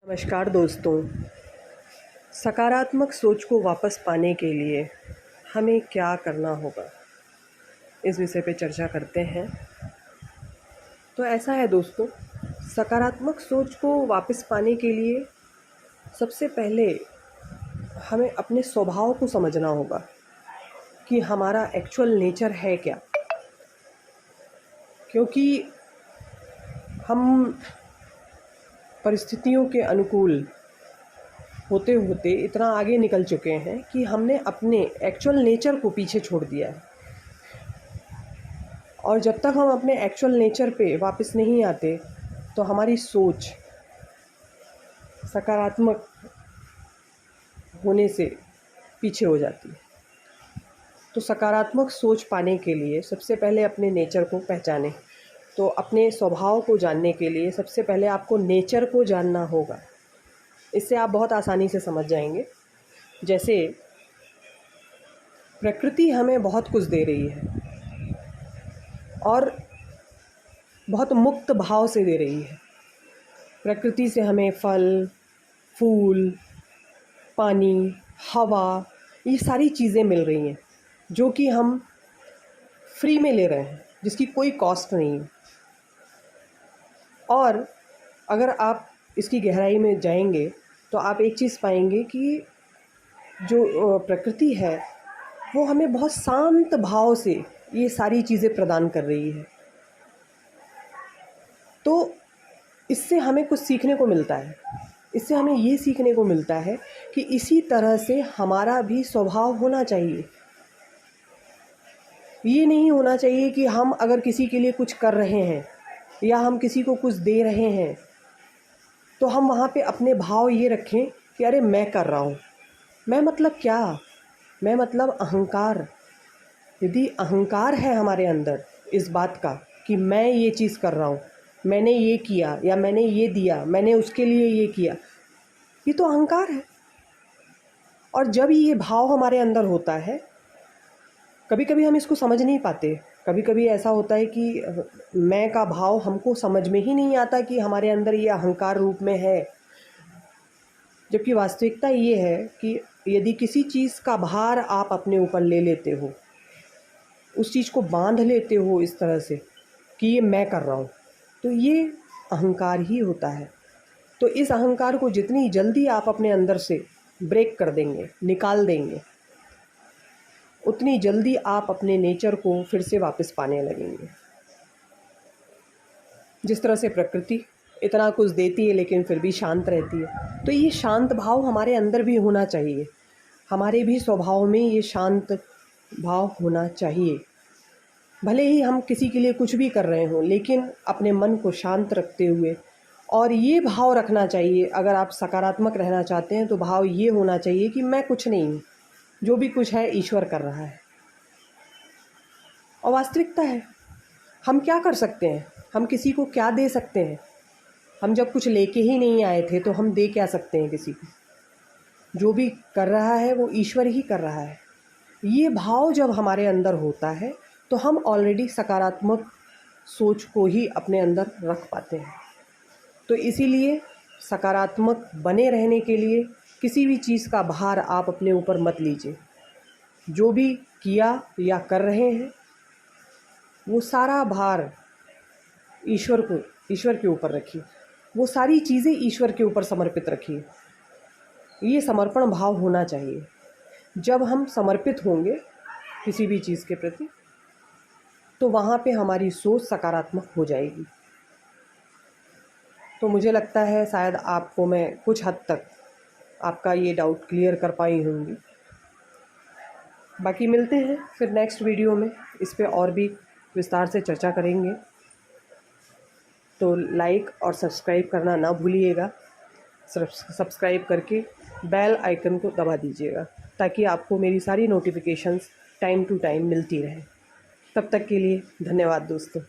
नमस्कार दोस्तों। सकारात्मक सोच को वापस पाने के लिए हमें क्या करना होगा, इस विषय पे चर्चा करते हैं। तो ऐसा है दोस्तों, सकारात्मक सोच को वापस पाने के लिए सबसे पहले हमें अपने स्वभाव को समझना होगा कि हमारा एक्चुअल नेचर है क्या। क्योंकि हम परिस्थितियों के अनुकूल होते होते इतना आगे निकल चुके हैं कि हमने अपने एक्चुअल नेचर को पीछे छोड़ दिया है। और जब तक हम अपने एक्चुअल नेचर पे वापस नहीं आते तो हमारी सोच सकारात्मक होने से पीछे हो जाती है। तो सकारात्मक सोच पाने के लिए सबसे पहले अपने नेचर को पहचानें। तो अपने स्वभाव को जानने के लिए सबसे पहले आपको नेचर को जानना होगा। इससे आप बहुत आसानी से समझ जाएंगे। जैसे प्रकृति हमें बहुत कुछ दे रही है और बहुत मुक्त भाव से दे रही है। प्रकृति से हमें फल, फूल, पानी, हवा, ये सारी चीज़ें मिल रही हैं जो कि हम फ्री में ले रहे हैं, जिसकी कोई कॉस्ट नहीं है। और अगर आप इसकी गहराई में जाएंगे तो आप एक चीज़ पाएंगे कि जो प्रकृति है वो हमें बहुत शांत भाव से ये सारी चीज़ें प्रदान कर रही है। तो इससे हमें कुछ सीखने को मिलता है। इससे हमें ये सीखने को मिलता है कि इसी तरह से हमारा भी स्वभाव होना चाहिए। ये नहीं होना चाहिए कि हम अगर किसी के लिए कुछ कर रहे हैं या हम किसी को कुछ दे रहे हैं तो हम वहाँ पे अपने भाव ये रखें कि अरे मैं कर रहा हूँ। मैं मतलब क्या? मैं मतलब अहंकार। यदि अहंकार है हमारे अंदर इस बात का कि मैं ये चीज़ कर रहा हूँ, मैंने ये किया या मैंने ये दिया, मैंने उसके लिए ये किया, ये तो अहंकार है। और जब ये भाव हमारे अंदर होता है, कभी कभी हम इसको समझ नहीं पाते। कभी कभी ऐसा होता है कि मैं का भाव हमको समझ में ही नहीं आता कि हमारे अंदर ये अहंकार रूप में है। जबकि वास्तविकता ये है कि यदि किसी चीज़ का भार आप अपने ऊपर ले लेते हो, उस चीज़ को बांध लेते हो इस तरह से कि ये मैं कर रहा हूँ, तो ये अहंकार ही होता है। तो इस अहंकार को जितनी जल्दी आप अपने अंदर से ब्रेक कर देंगे, निकाल देंगे, उतनी जल्दी आप अपने नेचर को फिर से वापस पाने लगेंगे। जिस तरह से प्रकृति इतना कुछ देती है लेकिन फिर भी शांत रहती है, तो ये शांत भाव हमारे अंदर भी होना चाहिए। हमारे भी स्वभाव में ये शांत भाव होना चाहिए। भले ही हम किसी के लिए कुछ भी कर रहे हों, लेकिन अपने मन को शांत रखते हुए, और ये भाव रखना चाहिए। अगर आप सकारात्मक रहना चाहते हैं तो भाव ये होना चाहिए कि मैं कुछ नहीं हूँ, जो भी कुछ है ईश्वर कर रहा है। और वास्तविकता है, हम क्या कर सकते हैं? हम किसी को क्या दे सकते हैं? हम जब कुछ लेके ही नहीं आए थे तो हम दे क्या सकते हैं किसी को? जो भी कर रहा है वो ईश्वर ही कर रहा है। ये भाव जब हमारे अंदर होता है तो हम ऑलरेडी सकारात्मक सोच को ही अपने अंदर रख पाते हैं। तो इसीलिए सकारात्मक बने रहने के लिए किसी भी चीज़ का भार आप अपने ऊपर मत लीजिए। जो भी किया या कर रहे हैं वो सारा भार ईश्वर के ऊपर रखिए। वो सारी चीज़ें ईश्वर के ऊपर समर्पित रखिए। ये समर्पण भाव होना चाहिए। जब हम समर्पित होंगे किसी भी चीज़ के प्रति तो वहाँ पे हमारी सोच सकारात्मक हो जाएगी। तो मुझे लगता है शायद आपको मैं कुछ हद तक आपका ये डाउट क्लियर कर पाई होंगी। बाकी मिलते हैं फिर नेक्स्ट वीडियो में, इस पे और भी विस्तार से चर्चा करेंगे। तो लाइक और सब्सक्राइब करना ना भूलिएगा। सब्सक्राइब करके बेल आइकन को दबा दीजिएगा ताकि आपको मेरी सारी नोटिफिकेशंस टाइम टू टाइम मिलती रहे। तब तक के लिए धन्यवाद दोस्तों।